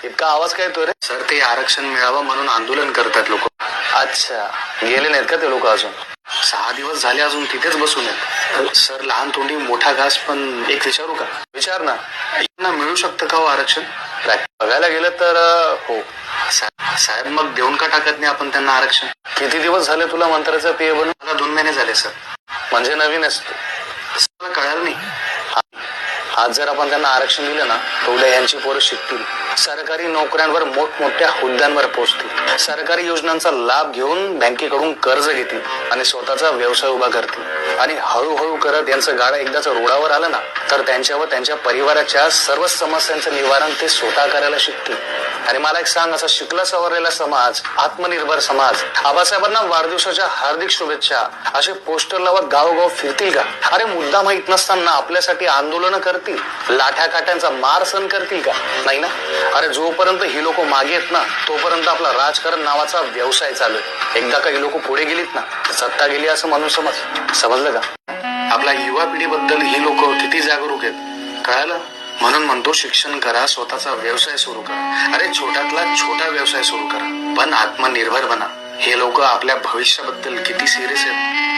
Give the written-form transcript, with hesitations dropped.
इतका आवाज काय येतोय रे? सर ते आरक्षण मिळावं म्हणून आंदोलन करतात लोक. अच्छा, गेले नाहीत का ते लोक अजून? 6 दिवस झाले अजून तिथेच बसून आहेत. सर लहान तोंडी मोठा घास. पण एक विचारू का? विचार ना. मिळू शकतं का हो आरक्षण? बघायला गेलं तर हो. साहेब मग देऊन का टाकत नाही आपण त्यांना आरक्षण? किती दिवस झाले तुला मंत्र्याचं पीए बनून? मला 2 महिने झाले सर. म्हणजे नवीन असतो. मला कळालं नाही. आज जर आपण त्यांना आरक्षण दिलं ना तर उद्या यांची पोरं शिकतील, सरकारी नोकऱ्यांवर मोठमोठ्या हुद्द्यांवर पोहोचतील, सरकारी योजनांचा लाभ घेऊन बँकेकडून कर्ज घेतील आणि स्वतःचा व्यवसाय उभा करतील. आणि हळूहळू करत यांचं गाडं एकदाच रोडावर आलं ना तर त्यांच्या व त्यांच्या परिवाराच्या सर्व समस्यांचं निवारण ते स्वतः करायला शिकतील. आणि मला एक सांग, असा शिकला सवरलेला समाज, आत्मनिर्भर समाज आबासाहेबांना वाढदिवसाच्या हार्दिक शुभेच्छा असे पोस्टर लावत गावोगाव फिरतील का? अरे मुद्दा माहित नसताना आपल्यासाठी आंदोलन करतील, लाठ्या काट्यांचा मार सहन करतील का? नाही ना. अरे जोपर्यंत ही लोक मागे आहेत ना तोपर्यंत आपला राजकारण नावाचा व्यवसाय चालू आहे. एकदा का ही लोक पुढे गेलीत ना सत्ता गेली असं म्हणून समजलं का? आपल्या युवा पिढीबद्दल ही लोक किती जागरूक आहेत कळालं. म्हणून म्हणतो शिक्षण करा, स्वतःचा व्यवसाय सुरू करा. अरे छोट्यातला छोटा व्यवसाय सुरू करा, पण आत्मनिर्भर बना. हे लोक आपल्या भविष्याबद्दल किती सिरियस आहेत.